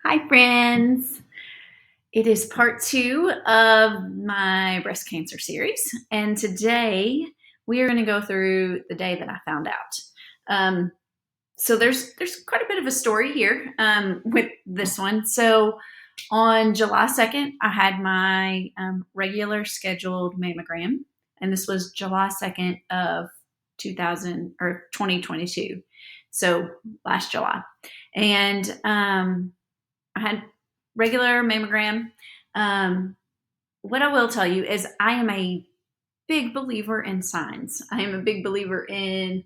Hi, friends. It is part 2 of my breast cancer series. And today we are going to go through the day that I found out. So there's quite a bit of a story here with this one. So on July 2nd, I had my regular scheduled mammogram. And this was July 2nd of 2022. So last July. And I had regular mammogram. What I will tell you is I am a big believer in signs. I am a big believer in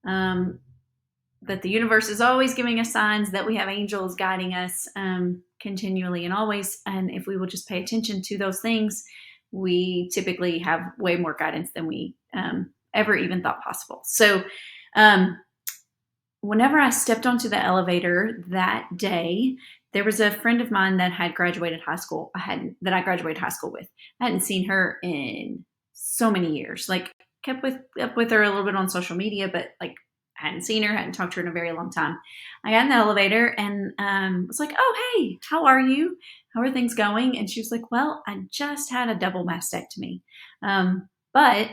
that the universe is always giving us signs, that we have angels guiding us continually and always. And if we will just pay attention to those things, we typically have way more guidance than we ever even thought possible. So whenever I stepped onto the elevator that day, there was a friend of mine that had graduated high school. That I graduated high school with. I hadn't seen her in so many years. Like kept up with her a little bit on social media, but like hadn't seen her, hadn't talked to her in a very long time. I got in the elevator and was like, "Oh, hey, how are you? How are things going?" And she was like, "Well, I just had a double mastectomy, but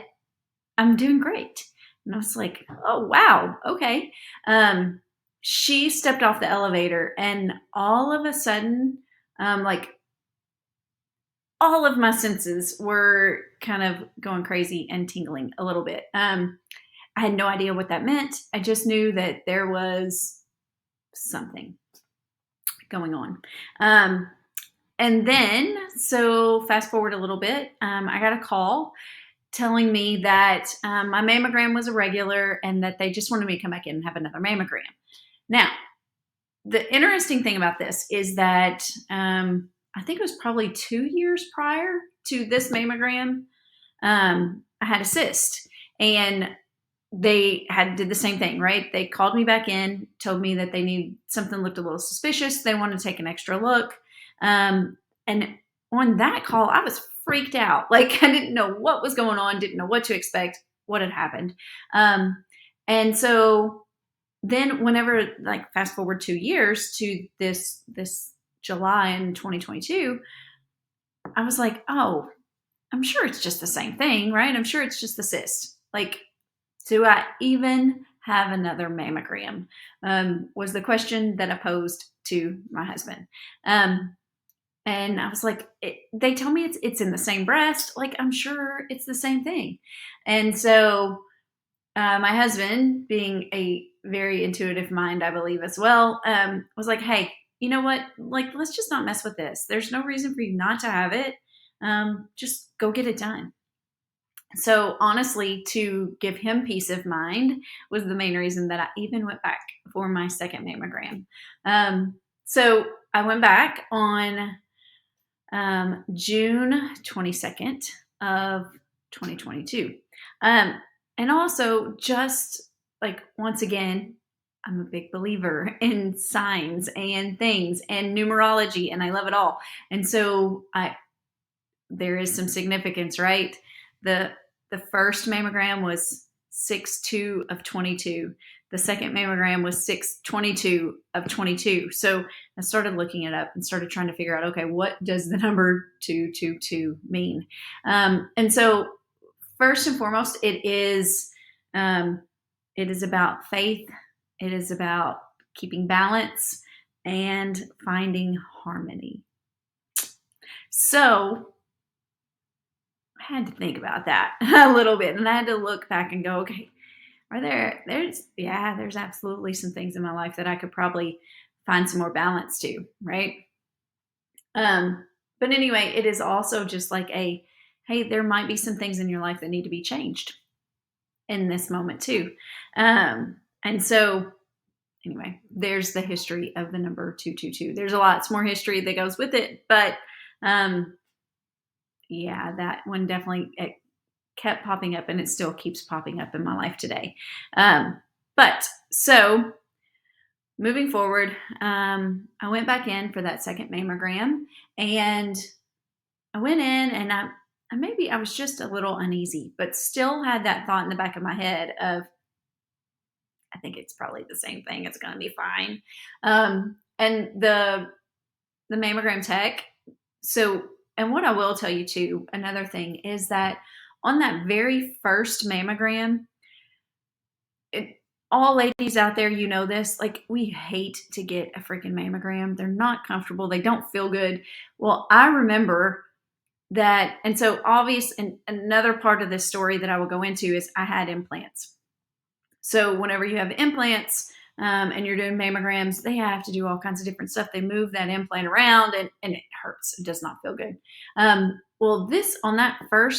I'm doing great." And I was like, "Oh, wow. Okay." She stepped off the elevator and all of a sudden, like all of my senses were kind of going crazy and tingling a little bit. I had no idea what that meant. I just knew that there was something going on. And then, so fast forward a little bit, I got a call telling me that my mammogram was irregular and that they just wanted me to come back in and have another mammogram. Now, the interesting thing about this is that I think it was probably 2 years prior to this mammogram, I had a cyst, and they did the same thing, right? They called me back in, told me that they need something looked a little suspicious. They wanted to take an extra look. And on that call, I was freaked out. Like I didn't know what was going on, didn't know what to expect, what had happened. And so then whenever like fast forward 2 years to this July in 2022, I was like, oh, I'm sure it's just the same thing, right? I'm sure it's just the cyst. Like, do I even have another mammogram? Was the question that I posed to my husband. And I was like, they tell me it's in the same breast. Like, I'm sure it's the same thing. And so my husband, being a very intuitive mind, I believe as well, was like, hey, you know what? Like, let's just not mess with this. There's no reason for you not to have it. Just go get it done. So honestly, to give him peace of mind was the main reason that I even went back for my second mammogram. So I went back on June 22nd of 2022. And also just like, once again, I'm a big believer in signs and things and numerology, and I love it all. And so there is some significance, right? The first mammogram was 6/2 of 22. The second mammogram was 6/22 of 22. So I started looking it up and started trying to figure out, okay, what does the number 222 mean? And so first and foremost, it is about faith. It is about keeping balance and finding harmony. So I had to think about that a little bit, and I had to look back and go, okay, there's absolutely some things in my life that I could probably find some more balance to, right? But anyway, it is also just like hey, there might be some things in your life that need to be changed in this moment too. And so anyway, there's the history of the number 222. There's a lots more history that goes with it, but yeah, that one definitely it kept popping up, and it still keeps popping up in my life today. But so moving forward, I went back in for that second mammogram, and I went in, and I was just a little uneasy, but still had that thought in the back of my head of, I think it's probably the same thing. It's going to be fine. And the mammogram tech. So, and what I will tell you too, another thing is that on that very first mammogram, it, all ladies out there, you know this, like we hate to get a freaking mammogram. They're not comfortable. They don't feel good. Well, I remember that, and so obvious, and another part of this story that I will go into is I had implants. So whenever you have implants, and you're doing mammograms, they have to do all kinds of different stuff. They move that implant around, and it hurts. It does not feel good. Well, this on that very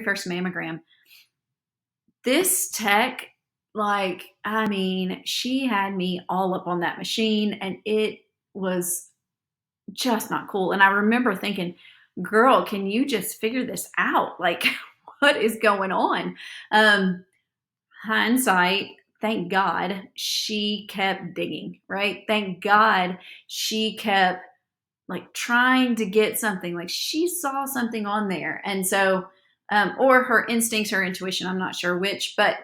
first mammogram, this tech, like, I mean, she had me all up on that machine, and it was just not cool. And I remember thinking, girl, can you just figure this out? Like, what is going on? Um, Hindsight, thank God she kept digging, right? Thank God she kept like trying to get something, like she saw something on there. And so, or her instincts, her intuition, I'm not sure which, but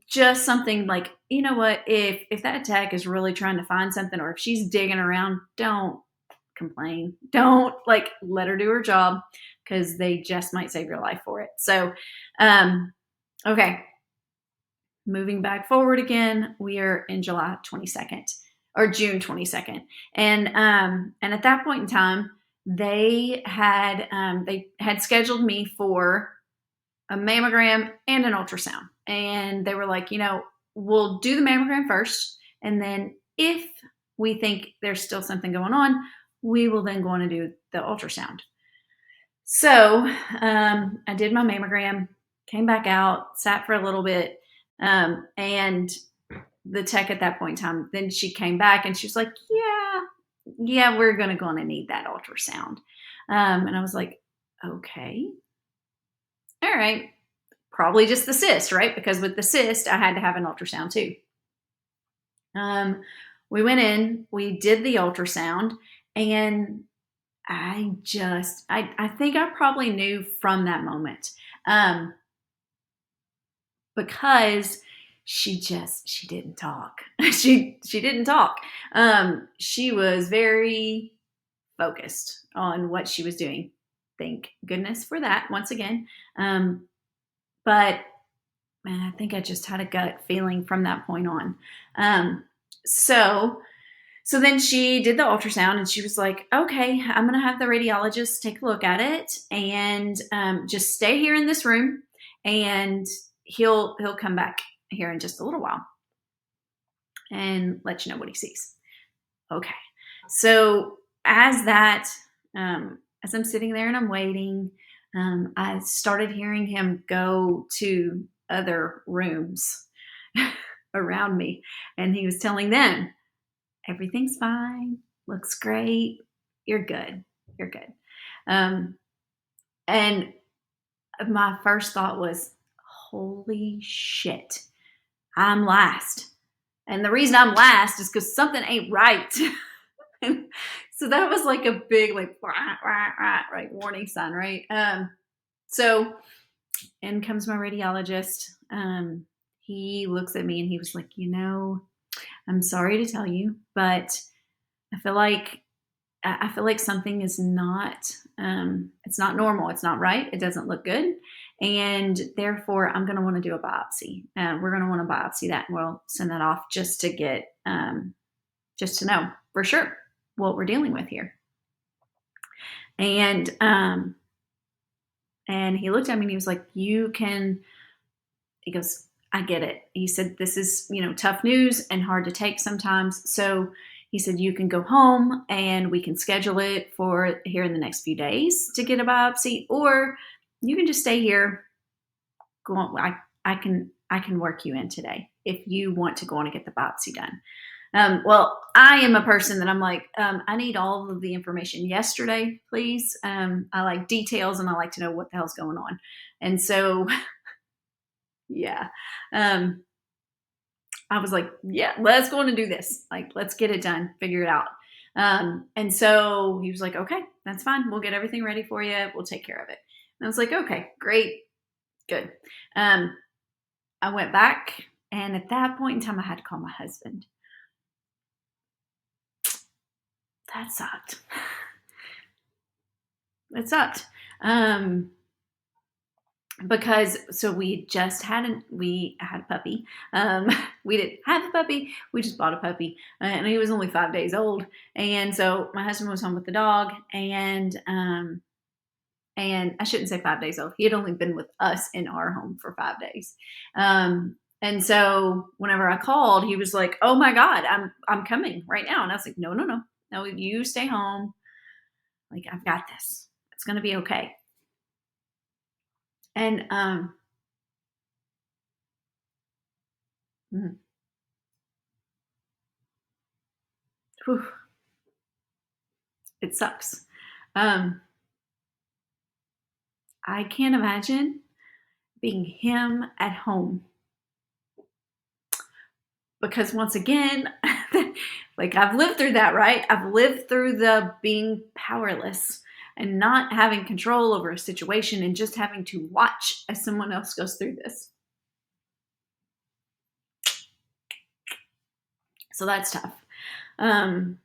just something like, you know what, if that tech is really trying to find something, or if she's digging around, don't complain. Don't, like, let her do her job, because they just might save your life for it. So, okay, moving back forward again, we are in July 22nd or June 22nd. And at that point in time, they had scheduled me for a mammogram and an ultrasound. And they were like, we'll do the mammogram first. And then if we think there's still something going on, we will then go on and do the ultrasound. So I did my mammogram, came back out, sat for a little bit. And the tech at that point in time, then she came back and she was like, yeah, we're going to need that ultrasound. And I was like, okay, all right. Probably just the cyst, right? Because with the cyst, I had to have an ultrasound too. We went in, we did the ultrasound, and I think I probably knew from that moment, because she didn't talk. she didn't talk. She was very focused on what she was doing. Thank goodness for that once again. But man, I think I just had a gut feeling from that point on. Um, so so then she did the ultrasound, and she was like, okay, I'm going to have the radiologist take a look at it, and just stay here in this room, and he'll come back here in just a little while and let you know what he sees. Okay. So as I'm sitting there and I'm waiting, I started hearing him go to other rooms around me, and he was telling them, everything's fine, looks great, you're good, you're good. Um, and my first thought was, holy shit, I'm last. And the reason I'm last is because something ain't right. So that was like a big, like, right, warning sign, right? So in comes my radiologist. He looks at me and he was like, I'm sorry to tell you, but I feel like something is not, it's not normal. It's not right. It doesn't look good. And therefore I'm going to want to do a biopsy. We're going to want to biopsy that, and we'll send that off just to get, just to know for sure what we're dealing with here. And he looked at me and he was like, he goes, I get it. He said, this is, tough news and hard to take sometimes. So he said, you can go home and we can schedule it for here in the next few days to get a biopsy, or you can just stay here. Go on. I can work you in today if you want to go on and get the biopsy done. Well, I am a person that I'm like, I need all of the information yesterday, please. I like details, and I like to know what the hell's going on. And so, yeah, I was like, yeah, let's go on and do this. Like, let's get it done, figure it out. And so he was like, okay, that's fine. We'll get everything ready for you. We'll take care of it. And I was like, okay, great, good. I went back, and at that point in time, I had to call my husband. that sucked. It sucked. Um, because so we had a puppy. We didn't have a puppy. We just bought a puppy, and he was only 5 days old. And so my husband was home with the dog, and I shouldn't say 5 days old. He had only been with us in our home for 5 days. And so whenever I called, he was like, "Oh my God, I'm coming right now." And I was like, "No, no, no, no, you stay home. Like I've got this. It's gonna be okay." And mm, whew, it sucks. Um, I can't imagine being him at home because once again, like I've lived through that, right? I've lived through the being powerless and not having control over a situation and just having to watch as someone else goes through this. So that's tough. Um,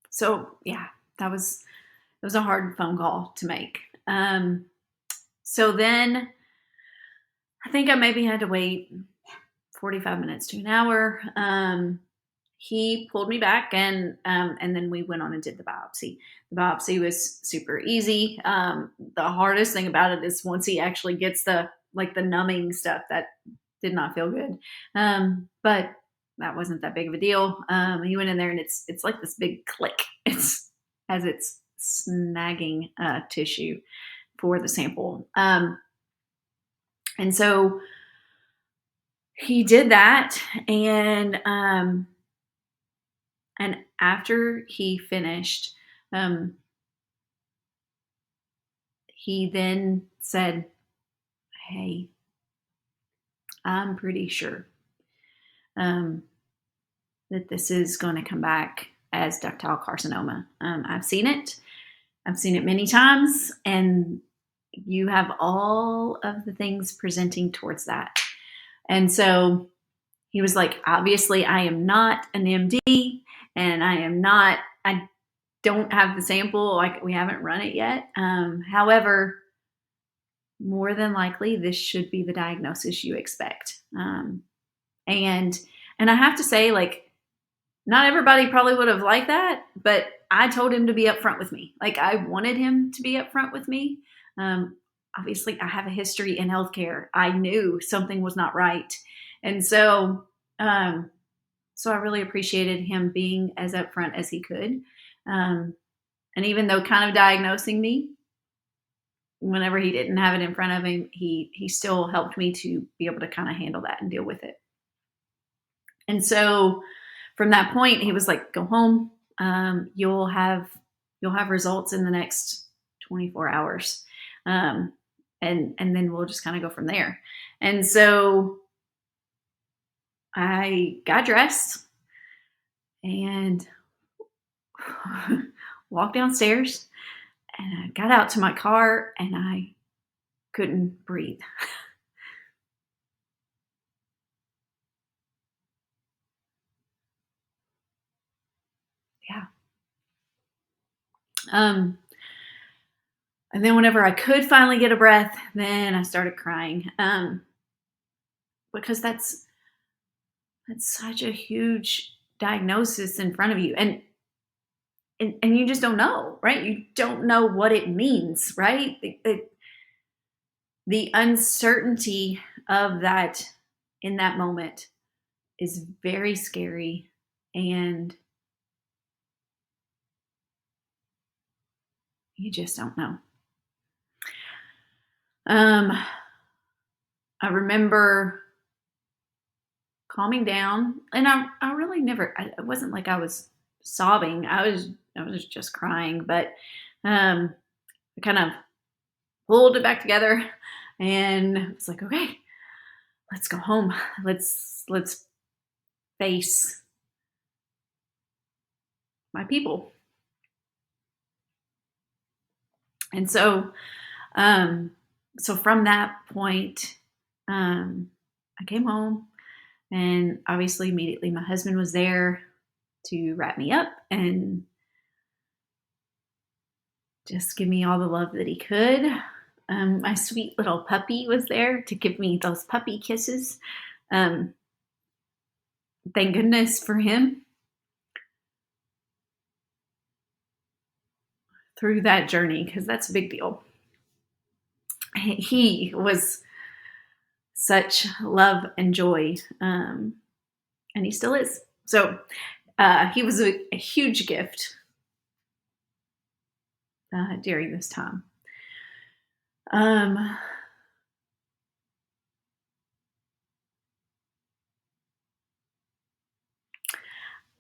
so yeah, it was a hard phone call to make. So then I think I maybe had to wait 45 minutes to an hour. He pulled me back and then we went on and did the biopsy. The biopsy was super easy. The hardest thing about it is once he actually gets the numbing stuff that did not feel good. But that wasn't that big of a deal. He went in there and it's like this big click. It's as it's snagging tissue for the sample. And so he did that, and after he finished, um, he then said, "Hey, I'm pretty sure um, that this is going to come back as ductile carcinoma. I've seen it. I've seen it many times, and you have all of the things presenting towards that." And so he was like, "Obviously, I am not an MD, and I don't have the sample. Like, we haven't run it yet. However, more than likely, this should be the diagnosis you expect." And and I have to say, like, not everybody probably would have liked that, but I told him to be upfront with me. Like, I wanted him to be upfront with me. Um, Obviously, I have a history in healthcare. I knew something was not right, and um, so I really appreciated him being as upfront as he could. Um, and even though kind of diagnosing me whenever he didn't have it in front of him, he still helped me to be able to kind of handle that and deal with it. And so from that point, he was like, "Go home. You'll have results in the next 24 hours, um, and then we'll just kind of go from there." And so I got dressed and walked downstairs, and I got out to my car, and I couldn't breathe. Yeah. Um, and then whenever I could finally get a breath, then I started crying. Because that's such a huge diagnosis in front of you. And you just don't know, right? You don't know what it means, right? The uncertainty of that in that moment is very scary, and you just don't know. Um, I remember calming down, and I really never. It wasn't like I was sobbing. I was just crying, but I kind of pulled it back together, and it's like, okay, let's go home. Let's face my people. And um, so from that point, I came home, and obviously immediately my husband was there. to wrap me up and just give me all the love that he could. My sweet little puppy was there to give me those puppy kisses. Um, thank goodness for him through that journey, because that's a big deal. He was such love and joy, and he still is. So he was a huge gift during this time.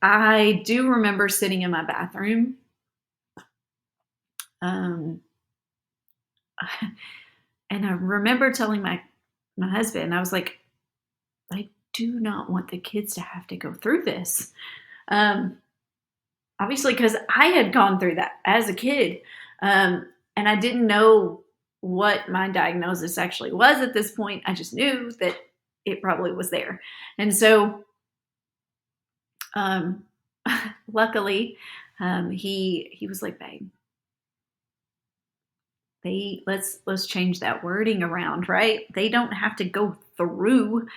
I do remember sitting in my bathroom. Um, and I remember telling my husband, I was like, I do not want the kids to have to go through this. Obviously, because I had gone through that as a kid. And I didn't know what my diagnosis actually was at this point. I just knew that it probably was there. And so, luckily, he was like, babe, let's change that wording around, right? They don't have to go through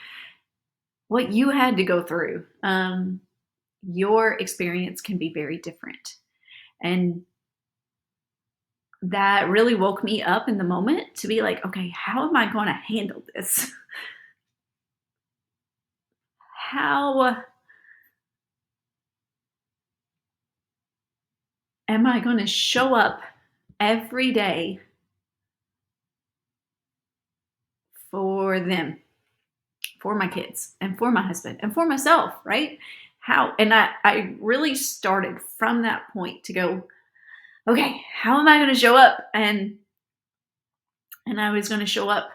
what you had to go through. Your experience can be very different. And that really woke me up in the moment to be like, okay, how am I going to handle this? How am I going to show up every day for them, for my kids, and for my husband, and for myself, right? How? And I really started from that point to go, okay, how am I going to show up? And I was going to show up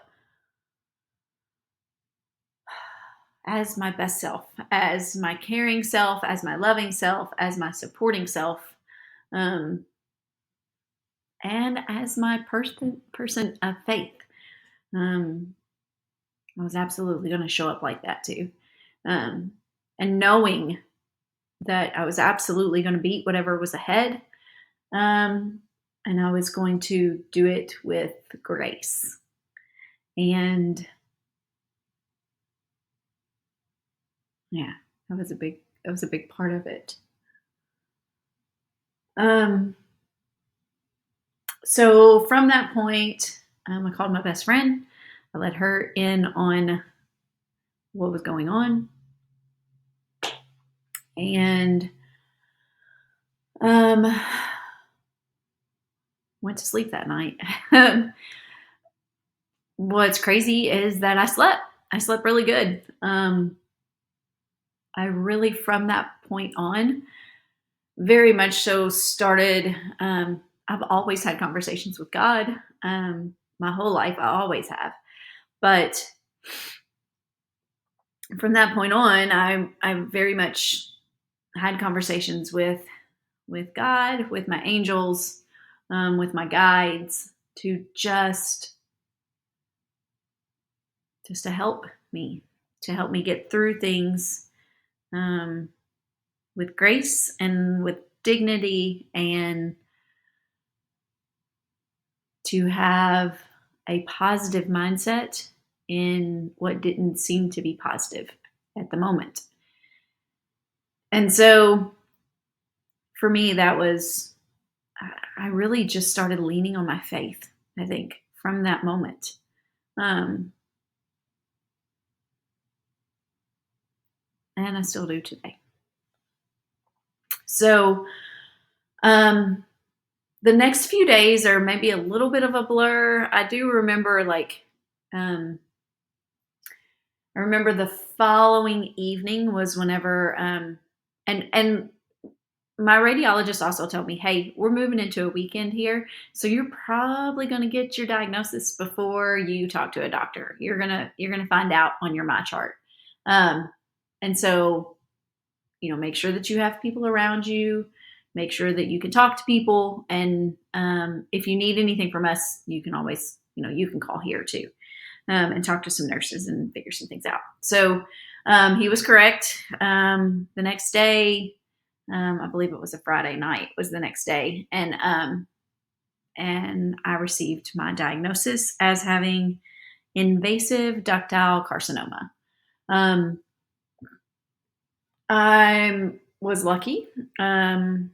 as my best self, as my caring self, as my loving self, as my supporting self, and as my person of faith. I was absolutely going to show up like that too. And knowing that I was absolutely going to beat whatever was ahead. And I was going to do it with grace. And yeah, that was a big part of it. So from that point, I called my best friend. I let her in on what was going on. And went to sleep that night. What's crazy is that I slept really good. I really, from that point on, very much so started, I've always had conversations with God. My whole life, I always have. But from that point on, I very much had conversations with God, with my angels, with my guides, to just to help me get through things with grace and with dignity, and to have a positive mindset in what didn't seem to be positive at the moment. And so for me, that was, I really just started leaning on my faith, I think, from that moment. And I still do today. So the next few days are maybe a little bit of a blur. I do remember I remember the following evening was whenever, and my radiologist also told me, hey, we're moving into a weekend here, so you're probably going to get your diagnosis before you talk to a doctor. You're gonna find out on your my chart, and so make sure that you have people around you. Make sure that you can talk to people, and if you need anything from us, you can always you can call here too, and talk to some nurses and figure some things out. So he was correct. The next day, I believe it was a Friday night was the next day. And I received my diagnosis as having invasive ductile carcinoma. Um, I was lucky that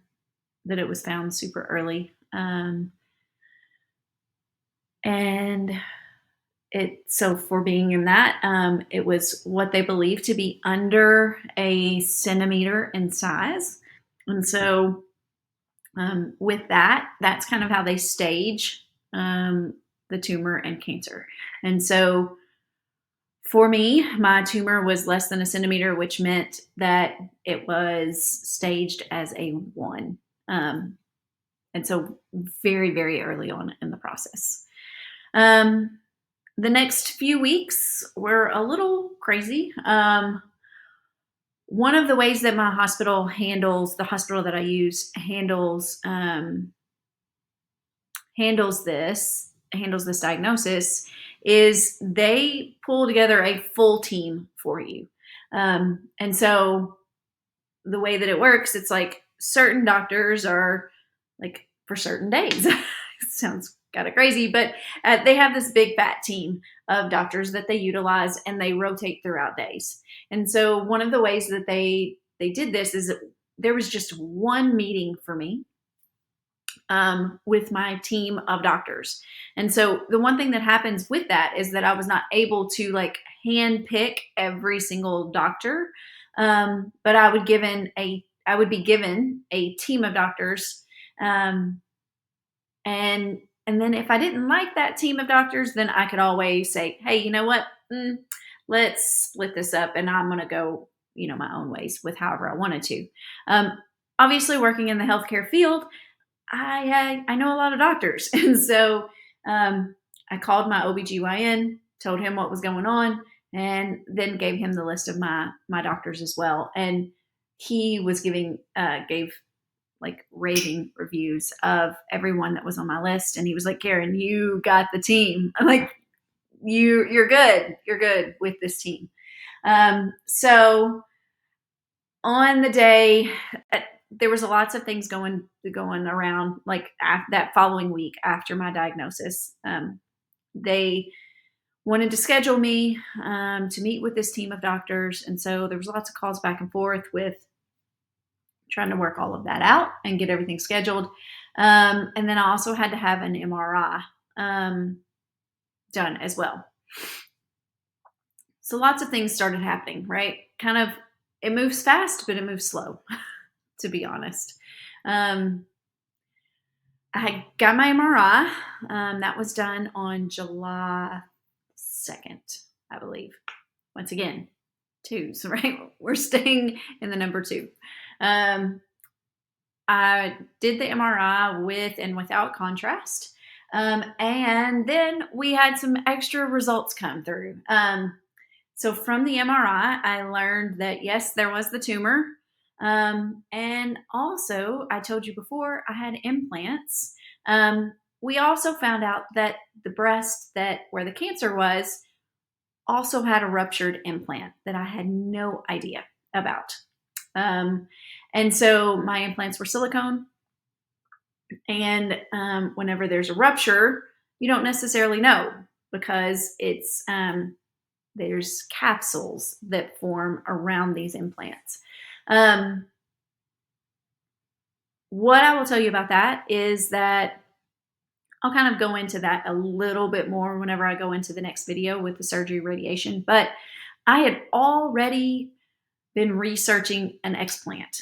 it was found super early. And so for being in that, it was what they believed to be under a centimeter in size. And so with that, that's kind of how they stage the tumor and cancer. And so for me, my tumor was less than a centimeter, which meant that it was staged as a 1. And so very, very early on in the process. The next few weeks were a little crazy. One of the ways that my hospital handles, the hospital that I use handles this diagnosis, is they pull together a full team for you. And so the way that it works, it's like certain doctors are like for certain days. It sounds kind of crazy, but they have this big fat team of doctors that they utilize, and they rotate throughout days. And so one of the ways that they did this is that there was just one meeting for me with my team of doctors. And so the one thing that happens with that is that I was not able to like hand pick every single doctor, but I would be given a team of doctors, and then if I didn't like that team of doctors, then I could always say, hey, you know what? Let's split this up, and I'm going to go, my own ways with however I wanted to. Obviously, working in the healthcare field, I know a lot of doctors. And so I called my OBGYN, told him what was going on, and then gave him the list of my doctors as well. And he was gave like raving reviews of everyone that was on my list. And he was like, Karen, you got the team. I'm like, you're good. You're good with this team. So on the day, there was lots of things going around, like that following week after my diagnosis. They wanted to schedule me to meet with this team of doctors. And so there was lots of calls back and forth with trying to work all of that out and get everything scheduled. And then I also had to have an MRI done as well. So lots of things started happening, right? Kind of, it moves fast, but it moves slow, to be honest. I got my MRI. That was done on July 2nd, I believe. Once again, 2s, right? We're staying in the number 2. I did the MRI with and without contrast. And then we had some extra results come through. So from the MRI, I learned that, yes, there was the tumor. And also, I told you before, I had implants. We also found out that the breast where the cancer was also had a ruptured implant that I had no idea about. And so my implants were silicone. And whenever there's a rupture, you don't necessarily know, because it's there's capsules that form around these implants. What I will tell you about that is that I'll kind of go into that a little bit more whenever I go into the next video with the surgery radiation. But I had already been researching an explant.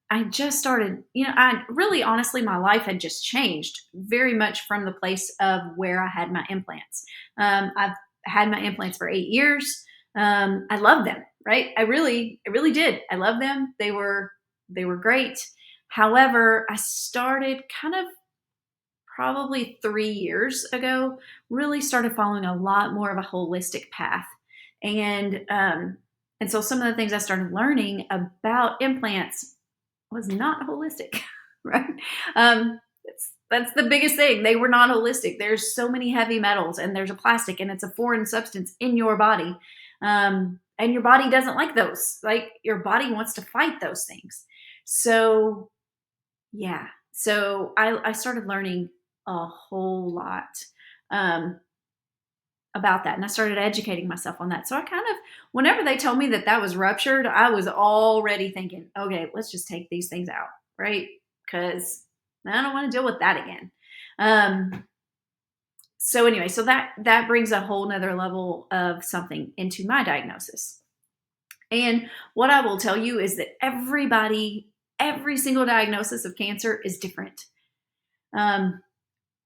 I just started, I really, honestly, my life had just changed very much from the place of where I had my implants. I've had my implants for 8 years. I love them, right? I really did. I love them. They were great. However, I started kind of probably 3 years ago, really started following a lot more of a holistic path. And so some of the things I started learning about implants was not holistic, right? That's the biggest thing. They were not holistic. There's so many heavy metals, and there's a plastic, and it's a foreign substance in your body. And your body doesn't like those. Like, your body wants to fight those things. So yeah, so I started learning a whole lot um, about that, and I started educating myself on that. So I kind of, whenever they told me that that was ruptured, I was already thinking, okay, let's just take these things out, right? Because I don't want to deal with that again. Um, so anyway, so that brings a whole nother level of something into my diagnosis. And what I will tell you is that every single diagnosis of cancer is different. Um,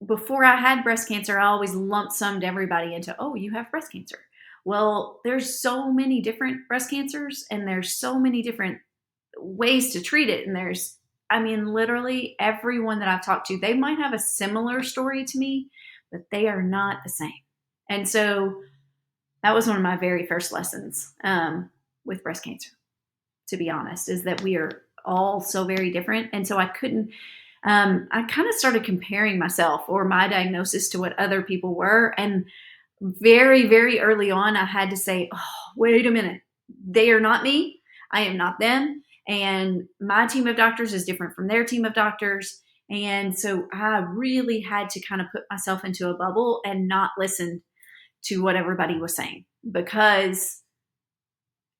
Before I had breast cancer, I always lump summed everybody into, oh, you have breast cancer. Well, there's so many different breast cancers, and there's so many different ways to treat it. And I mean, literally everyone that I've talked to, they might have a similar story to me, but they are not the same. And so that was one of my very first lessons with breast cancer, to be honest, is that we are all so very different. And so I couldn't, I kind of started comparing myself or my diagnosis to what other people were. And very, very early on, I had to say, oh, wait a minute. They are not me. I am not them. And my team of doctors is different from their team of doctors. And so I really had to kind of put myself into a bubble and not listen to what everybody was saying, because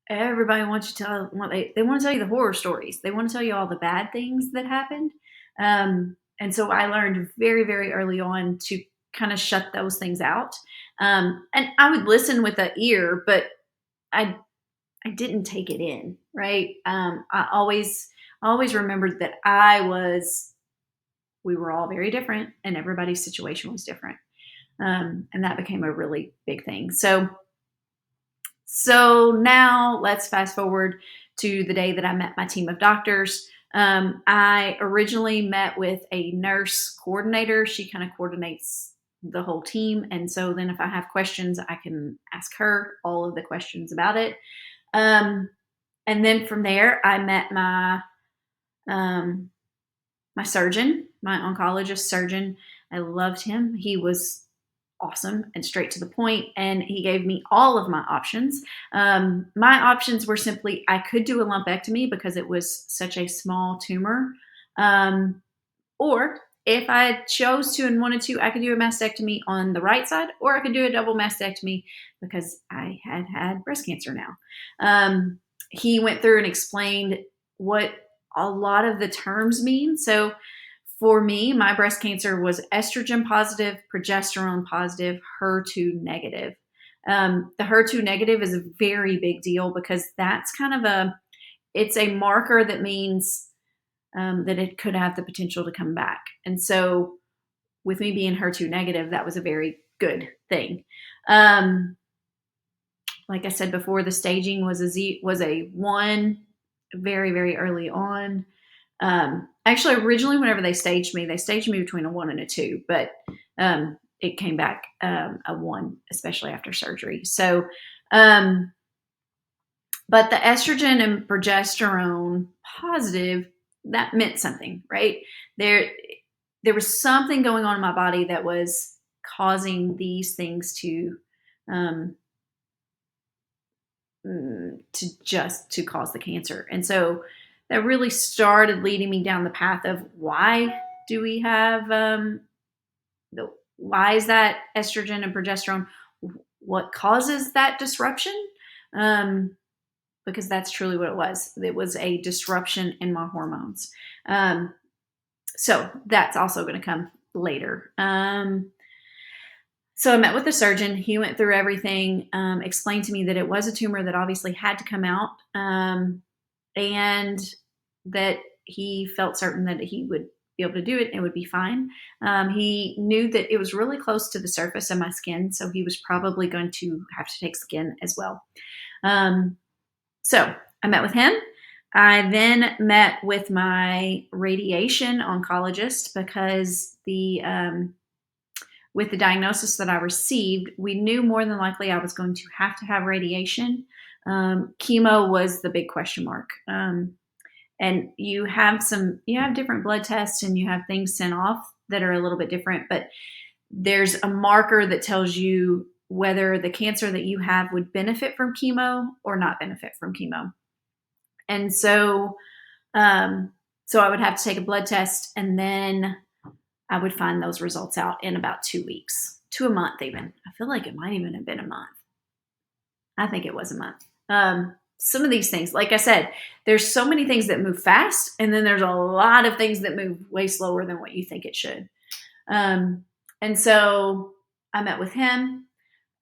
everybody wants you to tell they want to tell you the horror stories. They want to tell you all the bad things that happened. And so I learned very, very early on to kind of shut those things out. And I would listen with an ear, but I I didn't take it in, right? I always remembered that we were all very different, and everybody's situation was different. And that became a really big thing. So now let's fast forward to the day that I met my team of doctors. I originally met with a nurse coordinator. She kind of coordinates the whole team. And so then if I have questions, I can ask her all of the questions about it. Um, and then from there, I met um, my surgeon, my oncologist surgeon. I loved him. He was awesome and straight to the point, and he gave me all of my options. My options were simply I could do a lumpectomy because it was such a small tumor, um, or if I chose to and wanted to, I could do a mastectomy on the right side, or I could do a double mastectomy because I had breast cancer now. He went through and explained what a lot of the terms mean. So for me, my breast cancer was estrogen positive, progesterone positive, HER2 negative. The HER2 negative is a very big deal because that's kind of it's a marker that means that it could have the potential to come back. And so with me being HER2 negative, that was a very good thing. Like I said before, the staging was a 1 very, very early on. Actually, originally, whenever they staged me between a 1 and a 2, but it came back a 1, especially after surgery. So, but the estrogen and progesterone positive, that meant something, right? There was something going on in my body that was causing these things um, to cause the cancer. And so that really started leading me down the path of why do we have why is that estrogen and progesterone, what causes that disruption? Because that's truly what it was a disruption in my hormones. So that's also going to come later. So I met with the surgeon. He went through everything, explained to me that it was a tumor that obviously had to come out, and that he felt certain that he would be able to do it and it would be fine. He knew that it was really close to the surface of my skin, so he was probably going to have to take skin as well. So I met with him. I then met with my radiation oncologist because with the diagnosis that I received, we knew more than likely I was going to have radiation. Chemo was the big question mark. And you have different blood tests and you have things sent off that are a little bit different, but there's a marker that tells you whether the cancer that you have would benefit from chemo or not benefit from chemo. And so So I would have to take a blood test, and then I would find those results out in about 2 weeks to a month even. I feel like it might even have been a month. I think it was a month. Some of these things, like I said, there's so many things that move fast, and then there's a lot of things that move way slower than what you think it should. And so I met with him.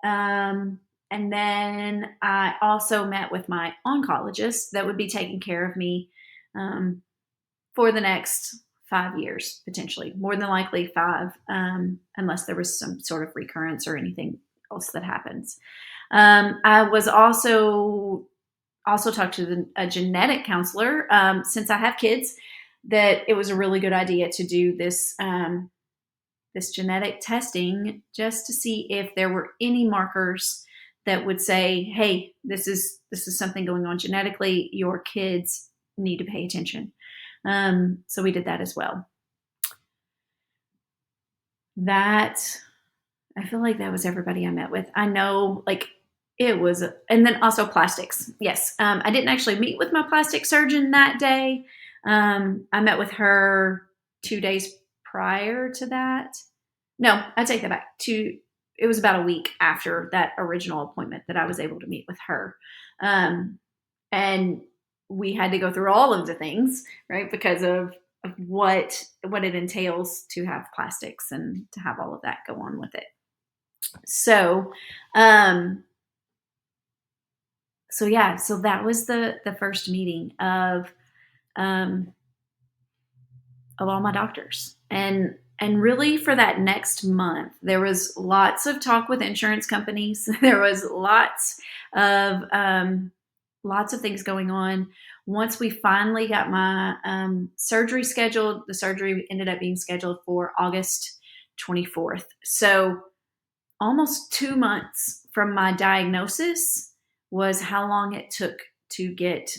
And then I also met with my oncologist that would be taking care of me for the next 5 years, potentially. More than likely 5, unless there was some sort of recurrence or anything else that happens. I was also talked to a genetic counselor, since I have kids, that it was a really good idea to do this this genetic testing just to see if there were any markers that would say, hey, this is something going on genetically. Your kids need to pay attention. So we did that as well. I feel like that was everybody I met with. I know, like, it was, and then also plastics. Yes. I didn't actually meet with my plastic surgeon that day. I met with her 2 days prior to that. No, I take that back. It was about a week after that original appointment that I was able to meet with her. And we had to go through all of the things, right? Because of what it entails to have plastics and to have all of that go on with it. So, so that was the first meeting of all my doctors. And really for that next month, there was lots of talk with insurance companies. There was lots of things going on. Once we finally got my surgery scheduled, the surgery ended up being scheduled for August 24th. So almost 2 months from my diagnosis was how long it took to get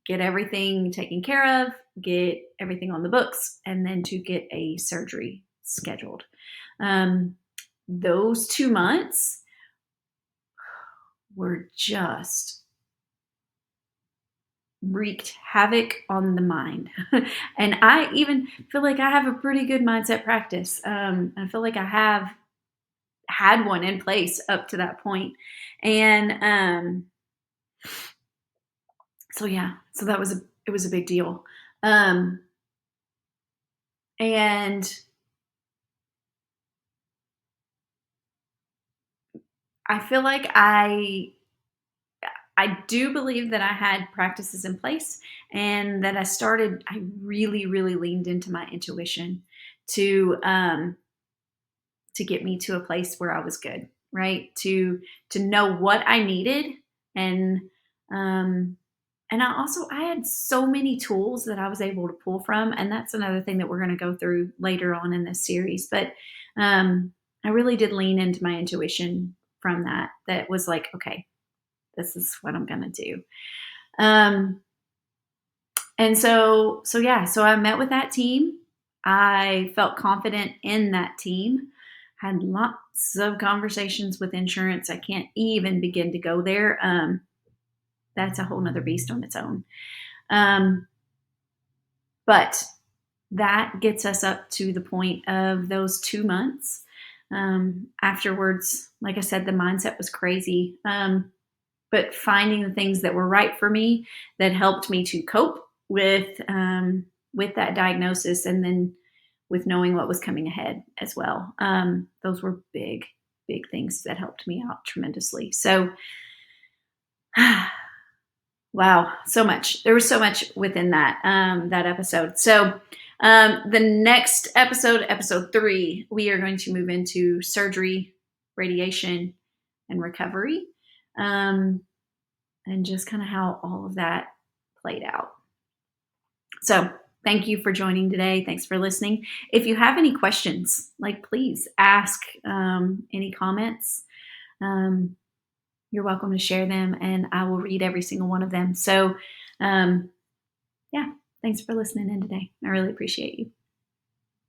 everything taken care of, get everything on the books, and then to get a surgery scheduled. Those 2 months were just wreaked havoc on the mind. And I even feel like I have a pretty good mindset practice. I feel like I have had one in place up to that point. And so that was it was a big deal. And I feel like I do believe that I had practices in place, and that I really, really leaned into my intuition to get me to a place where I was good, right? To know what I needed. And I had so many tools that I was able to pull from. And that's another thing that we're going to go through later on in this series. But I really did lean into my intuition from that. That was like, okay, this is what I'm going to do. And so I met with that team. I felt confident in that team, had lots of conversations with insurance. I can't even begin to go there. That's a whole nother beast on its own. But that gets us up to the point of those 2 months. Afterwards, like I said, the mindset was crazy. But finding the things that were right for me that helped me to cope with that diagnosis, and then with knowing what was coming ahead as well. Those were big, big things that helped me out tremendously. So, wow, so much. There was so much within that episode. So, the next episode 3, we are going to move into surgery, radiation, and recovery, and just kind of how all of that played out. So thank you for joining today. Thanks for listening. If you have any questions, please ask, any comments. You're welcome to share them, and I will read every single one of them. So, thanks for listening in today. I really appreciate you.